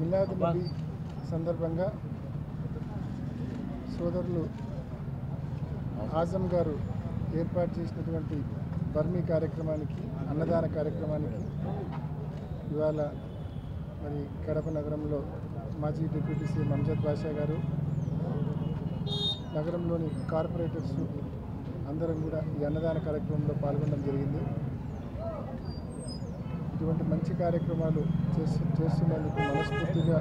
మిలాద్ నబీ సందర్భంగా సోదరులు ఆజం గారు ఏర్పాటు చేసినటువంటి బర్మీ కార్యక్రమానికి, అన్నదాన కార్యక్రమానికి ఇవాళ మరి కడప నగరంలో మాజీ డిప్యూటీ సీఎం అంజద్ బాషా గారు, నగరంలోని కార్పొరేటర్స్ అందరం కూడా ఈ అన్నదాన కార్యక్రమంలో పాల్గొనడం జరిగింది. ఇటువంటి మంచి కార్యక్రమాలు చేస్తున్నందుకు మనస్ఫూర్తిగా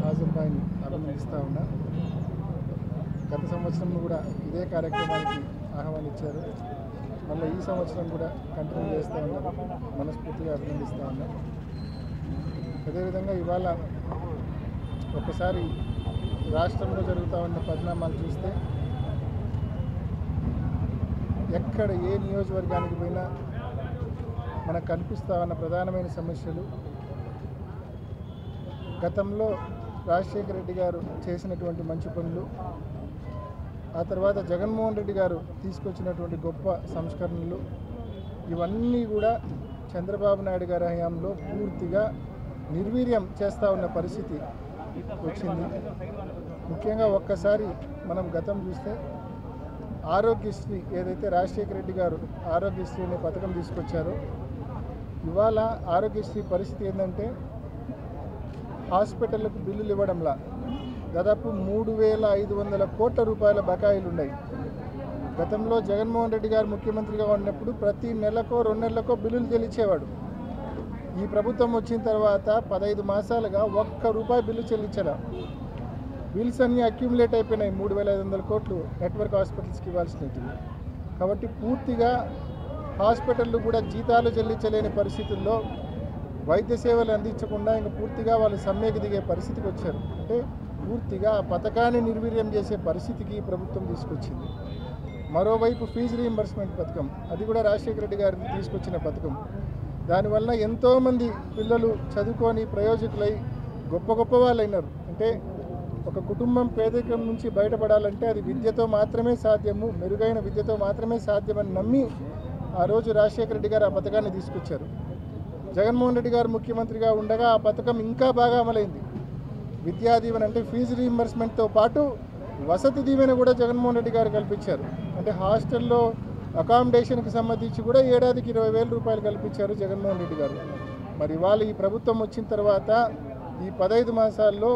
ఆజం భాయ్ని అభినందిస్తూ ఉన్నా. గత సంవత్సరం కూడా ఇదే కార్యక్రమానికి ఆహ్వానించారు. మళ్ళీ ఈ సంవత్సరం కూడా కంటిన్యూ చేస్తూ ఉన్నారు. మనస్ఫూర్తిగా అభినందిస్తూ ఉన్నా. అదేవిధంగా ఇవాళ ఒకసారి రాష్ట్రంలో జరుగుతూ ఉన్న పరిణామాలు చూస్తే ఎక్కడ ఏ నియోజకవర్గానికి పోయినా మనకు కనిపిస్తూ ఉన్న ప్రధానమైన సమస్యలు గతంలో రాజశేఖర రెడ్డి గారు చేసినటువంటి మంచి పనులు, ఆ తర్వాత జగన్మోహన్ రెడ్డి గారు తీసుకొచ్చినటువంటి గొప్ప సంస్కరణలు, ఇవన్నీ కూడా చంద్రబాబు నాయుడు గారి హయాంలో పూర్తిగా నిర్వీర్యం చేస్తూ ఉన్న పరిస్థితి వచ్చింది. ముఖ్యంగా ఒక్కసారి మనం గతం చూస్తే ఆరోగ్యశ్రీ ఏదైతే రాజశేఖర రెడ్డి గారు ఆరోగ్యశ్రీ అనే పథకం తీసుకొచ్చారో, ఇవాళ ఆరోగ్యశ్రీ పరిస్థితి ఏంటంటే హాస్పిటళ్లకు బిల్లులు ఇవ్వడంలా దాదాపు 3,500 కోట్ల రూపాయల బకాయిలు ఉన్నాయి. గతంలో జగన్మోహన్ రెడ్డి గారు ముఖ్యమంత్రిగా ఉన్నప్పుడు ప్రతి నెలకో 2 నెలలకో బిల్లులు చెల్లించేవాడు. ఈ ప్రభుత్వం వచ్చిన తర్వాత 15 మాసాలుగా ₹1 బిల్లు చెల్లించాల. బిల్స్ అన్నీ అక్యుములేట్ అయిపోయినాయి. 3,500 కోట్లు నెట్వర్క్ హాస్పిటల్స్కి ఇవ్వాల్సినవి. కాబట్టి పూర్తిగా హాస్పిటళ్ళు కూడా జీతాలు చెల్లించలేని పరిస్థితుల్లో వైద్య సేవలు అందించకుండా ఇంకా పూర్తిగా వాళ్ళు సమ్మెకు దిగే పరిస్థితికి వచ్చారు. అంటే పూర్తిగా ఆ పథకాన్ని నిర్వీర్యం చేసే పరిస్థితికి ప్రభుత్వం తీసుకొచ్చింది. మరోవైపు ఫీజు రీయింబర్స్మెంట్ పథకం, అది కూడా రాజశేఖర రెడ్డి గారు తీసుకొచ్చిన పథకం. దానివల్ల ఎంతోమంది పిల్లలు చదువుకొని ప్రయోజకులై గొప్ప వాళ్ళు అయినారు. అంటే ఒక కుటుంబం పేదరికం నుంచి బయటపడాలంటే అది విద్యతో మాత్రమే సాధ్యము, మెరుగైన విద్యతో మాత్రమే సాధ్యమని నమ్మి ఆ రోజు రాజశేఖర రెడ్డి గారు ఆ పథకాన్ని తీసుకొచ్చారు. జగన్మోహన్ రెడ్డి గారు ముఖ్యమంత్రిగా ఉండగా ఆ పథకం ఇంకా బాగా అమలైంది. విద్యా దీవెన అంటే ఫీజు రీయింబర్స్మెంట్తో పాటు వసతి దీవెన కూడా జగన్మోహన్ రెడ్డి గారు కల్పించారు. అంటే హాస్టల్లో అకామిడేషన్కి సంబంధించి కూడా ఏడాదికి 20,000 రూపాయలు కల్పించారు జగన్మోహన్ రెడ్డి గారు. మరి ఇవాళ ఈ ప్రభుత్వం వచ్చిన తర్వాత ఈ 15 మాసాల్లో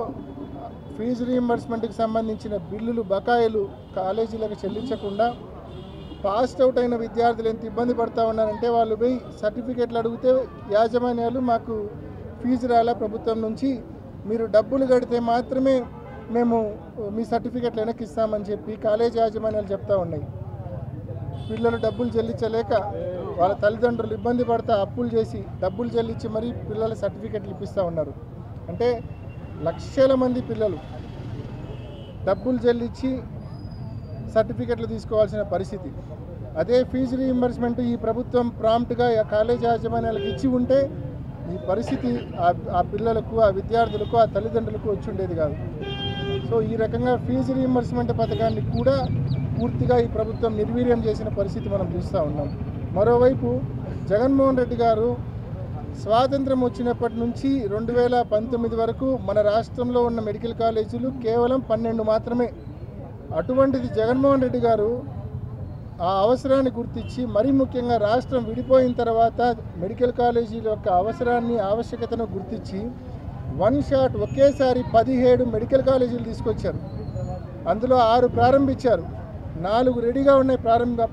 ఫీజు రీయింబర్స్మెంట్కి సంబంధించిన బిల్లులు బకాయిలు కాలేజీలకు చెల్లించకుండా పాస్డ్ అవుట్ అయిన విద్యార్థులు ఎంత ఇబ్బంది పడుతూ ఉన్నారంటే వాళ్ళు పోయి సర్టిఫికేట్లు అడిగితే యాజమాన్యాలు మాకు ఫీజు రాలా ప్రభుత్వం నుంచి, మీరు డబ్బులు కడితే మాత్రమే మేము మీ సర్టిఫికేట్లు వెనక్కి ఇస్తామని చెప్పి కాలేజీ యాజమాన్యాలు చెప్తా ఉన్నాయి. పిల్లలు డబ్బులు చెల్లించలేక వాళ్ళ తల్లిదండ్రులు ఇబ్బంది పడతా అప్పులు చేసి డబ్బులు చెల్లించి మరీ పిల్లల సర్టిఫికేట్లు ఇప్పిస్తూ ఉన్నారు. అంటే లక్షల మంది పిల్లలు డబ్బులు చెల్లించి సర్టిఫికెట్లు తీసుకోవాల్సిన పరిస్థితి. అదే ఫీజు రీయింబర్స్మెంట్ ఈ ప్రభుత్వం ప్రాంప్ట్గా కాలేజ్ యాజమాన్యాలకు ఇచ్చి ఉంటే ఈ పరిస్థితి ఆ పిల్లలకు, ఆ విద్యార్థులకు, ఆ తల్లిదండ్రులకు వచ్చి ఉండేది కాదు. సో ఈ రకంగా ఫీజు రీయింబర్స్మెంట్ పథకాన్ని కూడా పూర్తిగా ఈ ప్రభుత్వం నిర్వీర్యం చేసిన పరిస్థితి మనం చూస్తూ ఉన్నాం. మరోవైపు జగన్మోహన్ రెడ్డి గారు స్వాతంత్రం వచ్చినప్పటి నుంచి 2019 వరకు మన రాష్ట్రంలో ఉన్న మెడికల్ కాలేజీలు కేవలం 12 మాత్రమే. అటువంటిది జగన్మోహన్ రెడ్డి గారు ఆ అవసరాన్ని గుర్తించి, మరీ ముఖ్యంగా రాష్ట్రం విడిపోయిన తర్వాత మెడికల్ కాలేజీల యొక్క అవసరాన్ని, ఆవశ్యకతను గుర్తించి వన్ షాట్ ఒకేసారి 17 మెడికల్ కాలేజీలు తీసుకొచ్చారు. అందులో 6 ప్రారంభించారు, 4 రెడీగా ఉన్నాయి.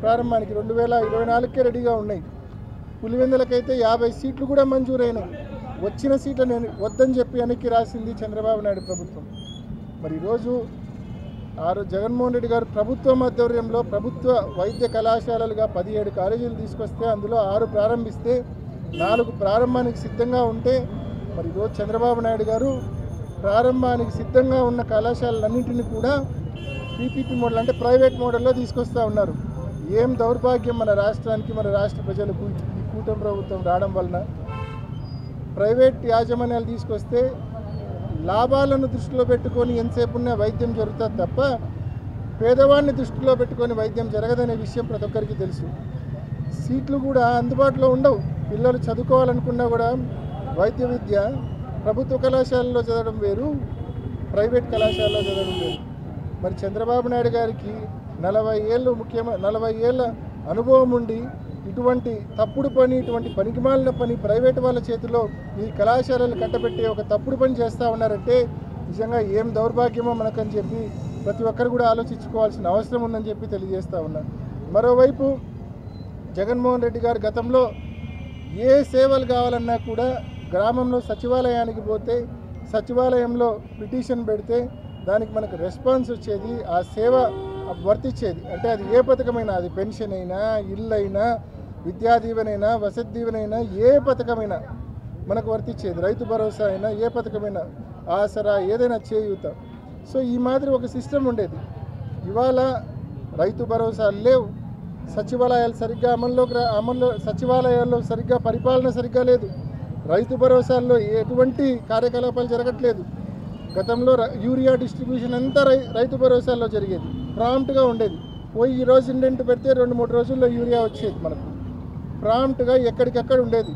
ప్రారంభానికి 2024కే రెడీగా ఉన్నాయి. పులివెందులకైతే 50 సీట్లు కూడా మంజూరైనాయి. వచ్చిన సీట్లు నేను వద్దని చెప్పి వెనక్కి రాసింది చంద్రబాబు నాయుడు ప్రభుత్వం. మరి ఈరోజు జగన్మోహన్ రెడ్డి గారు ప్రభుత్వ ఆధ్వర్యంలో ప్రభుత్వ వైద్య కళాశాలలుగా 17 కాలేజీలు తీసుకొస్తే అందులో 6 ప్రారంభిస్తే 4 ప్రారంభానికి సిద్ధంగా ఉంటే, మరి ఈరోజు చంద్రబాబు నాయుడు గారు ప్రారంభానికి సిద్ధంగా ఉన్న కళాశాలలన్నింటినీ కూడా పీపీపీ మోడల్ అంటే ప్రైవేట్ మోడల్లో తీసుకొస్తూ ఉన్నారు. ఏం దౌర్భాగ్యం మన రాష్ట్రానికి, మన రాష్ట్ర ప్రజలకు. ఈ కూటమి ప్రభుత్వం రావడం వలన ప్రైవేట్ యాజమాన్యాలు తీసుకొస్తే లాభాలను దృష్టిలో పెట్టుకొని ఎంతసేపు ఉన్న వైద్యం జరుగుతుంది తప్ప పేదవాడిని దృష్టిలో పెట్టుకొని వైద్యం జరగదనే విషయం ప్రతి ఒక్కరికి తెలుసు. సీట్లు కూడా అందుబాటులో ఉండవు. పిల్లలు చదువుకోవాలనుకున్నా కూడా వైద్య విద్య ప్రభుత్వ కళాశాలలో చదవడం వేరు, ప్రైవేట్ కళాశాలలో చదవడం వేరు. మరి చంద్రబాబు నాయుడు గారికి 40 ఏళ్ళ అనుభవం ఉండి ఇటువంటి తప్పుడు పని, ఇటువంటి పనికిమాలిన పని ప్రైవేట్ వాళ్ళ చేతిలో ఈ కళాశాలలు కట్టబెట్టి ఒక తప్పుడు పని చేస్తూ ఉన్నారంటే నిజంగా ఏం దౌర్భాగ్యమో మనకని చెప్పి ప్రతి ఒక్కరు కూడా ఆలోచించుకోవాల్సిన అవసరం ఉందని చెప్పి తెలియజేస్తూ ఉన్నారు. మరోవైపు జగన్మోహన్ రెడ్డి గారు గతంలో ఏ సేవలు కావాలన్నా కూడా గ్రామంలో సచివాలయానికి పోతే సచివాలయంలో పిటిషన్ పెడితే దానికి మనకు రెస్పాన్స్ వచ్చేది, ఆ సేవ వర్తించేది. అంటే అది ఏ పథకమైనా, అది పెన్షన్ అయినా, ఇల్లు అయినా, విద్యా దీవెనైనా, వసతి దీవెనైనా, ఏ పథకమైనా మనకు వర్తించేది. రైతు భరోసా అయినా, ఏ పథకమైనా, ఆసరా, ఏదైనా చేయూత. సో ఈ మాదిరి ఒక సిస్టమ్ ఉండేది. ఇవాళ రైతు భరోసాలు లేవు, సచివాలయాలు సరిగ్గా అమల్లో సచివాలయాల్లో సరిగ్గా పరిపాలన సరిగ్గా లేదు, రైతు భరోసాల్లో ఎటువంటి కార్యకలాపాలు జరగట్లేదు. గతంలో యూరియా డిస్ట్రిబ్యూషన్ అంతా రైతు భరోసాల్లో జరిగేది, ప్రాంప్ట్గా ఉండేది. పోయి ఈరోజు ఇండెంట్ పెడితే 2-3 రోజుల్లో యూరియా వచ్చేది, మనకు ప్రాంప్ట్గా ఎక్కడికక్కడ ఉండేది.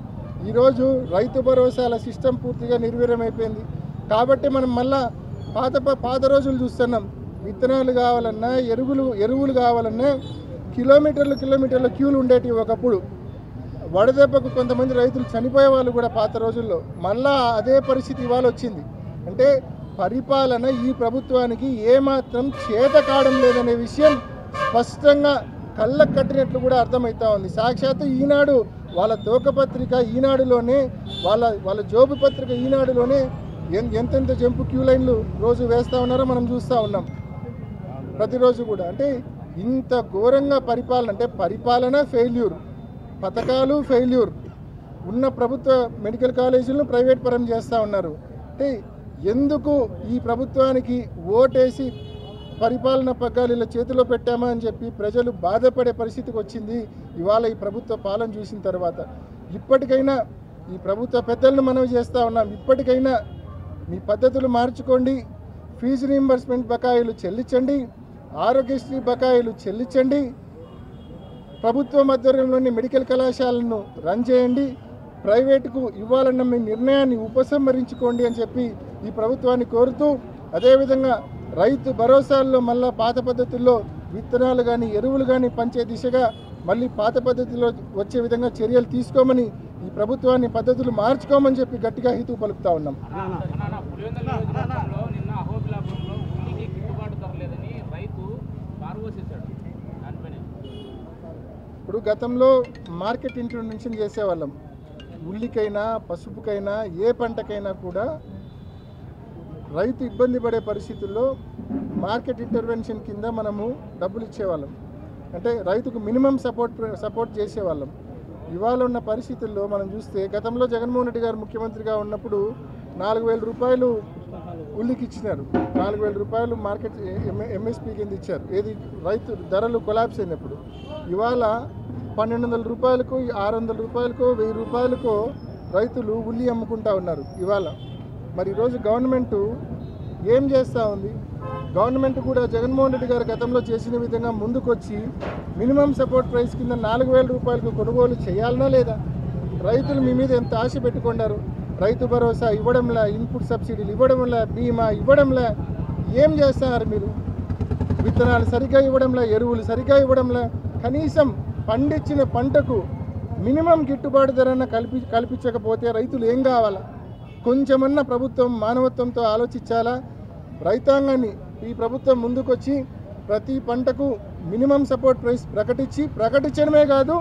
ఈరోజు రైతు భరోసాల సిస్టమ్ పూర్తిగా నిర్వీర్యమైపోయింది. కాబట్టి మనం మళ్ళా పాత రోజులు చూస్తున్నాం. విత్తనాలు కావాలన్నా, ఎరువులు కావాలన్నా కిలోమీటర్ల క్యూలు ఉండేటివి ఒకప్పుడు. వడదెబ్బకు కొంతమంది రైతులు చనిపోయే వాళ్ళు కూడా పాత రోజుల్లో. మళ్ళా అదే పరిస్థితి ఇవాళ వచ్చింది. అంటే పరిపాలన ఈ ప్రభుత్వానికి ఏమాత్రం చేత కావడం లేదనే విషయం స్పష్టంగా కళ్ళకు కట్టినట్లు కూడా అర్థమవుతా ఉంది. సాక్షాత్తు ఈనాడు వాళ్ళ తోకపత్రిక ఈనాడులోనే, వాళ్ళ జోబు పత్రిక ఈనాడులోనే ఎంతెంత జంపు క్యూ లైన్లు రోజు వేస్తూ ఉన్నారో మనం చూస్తూ ఉన్నాం ప్రతిరోజు కూడా. అంటే ఇంత ఘోరంగా పరిపాలన, అంటే పరిపాలన ఫెయిల్యూర్, పథకాలు ఫెయిల్యూర్, ఉన్న ప్రభుత్వ మెడికల్ కాలేజీలను ప్రైవేట్ పరం చేస్తూ ఉన్నారు. అంటే ఎందుకు ఈ ప్రభుత్వానికి ఓటేసి పరిపాలన పగ్గాలు ఇలా చేతిలో పెట్టామా అని చెప్పి ప్రజలు బాధపడే పరిస్థితికి వచ్చింది ఇవాళ ఈ ప్రభుత్వ పాలన చూసిన తర్వాత. ఇప్పటికైనా ఈ ప్రభుత్వ పెద్దలను మనవి చేస్తూ ఉన్నాం, ఇప్పటికైనా మీ పద్ధతులు మార్చుకోండి, ఫీజు రీయింబర్స్మెంట్ బకాయిలు చెల్లించండి, ఆరోగ్యశ్రీ బకాయిలు చెల్లించండి, ప్రభుత్వ ఆధ్వర్యంలోని మెడికల్ కళాశాలను రన్ చేయండి, ప్రైవేటుకు ఇవ్వాలన్న మీ నిర్ణయాన్ని ఉపసంహరించుకోండి అని చెప్పి ఈ ప్రభుత్వాన్ని కోరుతూ, అదేవిధంగా రైతు భరోసాల్లో మళ్ళా పాత పద్ధతుల్లో విత్తనాలు కానీ ఎరువులు కానీ పంచే దిశగా మళ్ళీ పాత పద్ధతిలో వచ్చే విధంగా చర్యలు తీసుకోమని, ఈ ప్రభుత్వాన్ని పద్ధతులు మార్చుకోమని చెప్పి గట్టిగా హితవు పలుకుతా ఉన్నాం. ఇప్పుడు గతంలో మార్కెట్ ఇంట్రొడక్షన్ చేసేవాళ్ళం. ఉల్లికైనా, పసుపుకైనా, ఏ పంటకైనా కూడా రైతు ఇబ్బంది పడే పరిస్థితుల్లో మార్కెట్ ఇంటర్వెన్షన్ కింద మనము డబ్బులు ఇచ్చేవాళ్ళం. అంటే రైతుకు మినిమం సపోర్ట్ చేసేవాళ్ళం. ఇవాళ ఉన్న పరిస్థితుల్లో మనం చూస్తే గతంలో జగన్మోహన్ రెడ్డి గారు ముఖ్యమంత్రిగా ఉన్నప్పుడు 4,000 రూపాయలు ఉల్లికి ఇచ్చినారు, 4,000 రూపాయలు మార్కెట్ ఎంఎస్పీ కింద ఇచ్చారు. ఏది రైతు ధరలు కొలాప్స్ అయినప్పుడు. ఇవాళ 1,200 రూపాయలకు, 600 రూపాయలకో, 1000 రూపాయలకో రైతులు ఉల్లి అమ్ముకుంటా ఉన్నారు ఇవాళ. మరి ఈరోజు గవర్నమెంటు ఏం చేస్తూ ఉంది? గవర్నమెంట్ కూడా జగన్మోహన్ రెడ్డి గారు గతంలో చేసిన విధంగా ముందుకొచ్చి మినిమం సపోర్ట్ ప్రైస్ కింద 4,000 రూపాయలకు కొనుగోలు చేయాలనా లేదా? రైతులు మీ మీద ఎంత ఆశ పెట్టుకున్నారు? రైతు భరోసా ఇవ్వడంలా, ఇన్పుట్ సబ్సిడీలు ఇవ్వడంలా, బీమా ఇవ్వడంలా, ఏం చేస్తున్నారు మీరు? విత్తనాలు సరిగ్గా ఇవ్వడంలా, ఎరువులు సరిగ్గా ఇవ్వడంలా, కనీసం పండించిన పంటకు మినిమం గిట్టుబాటు ధరన కల్పించకపోతే రైతులు ఏం కావాలా? కొంచెమన్నా ప్రభుత్వం మానవత్వంతో ఆలోచించాలా? రైతాంగాన్ని ఈ ప్రభుత్వం ముందుకొచ్చి ప్రతి పంటకు మినిమం సపోర్ట్ ప్రైస్ ప్రకటించడమే కాదు,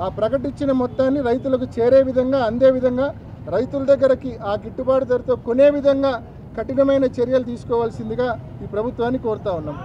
ఆ ప్రకటించిన మొత్తాన్ని రైతులకు చేరే విధంగా, అందే విధంగా, రైతుల దగ్గరకి ఆ గిట్టుబాటు ధరతో కొనే విధంగా కఠినమైన చర్యలు తీసుకోవాల్సిందిగా ఈ ప్రభుత్వాన్ని కోరుతా ఉన్నాం.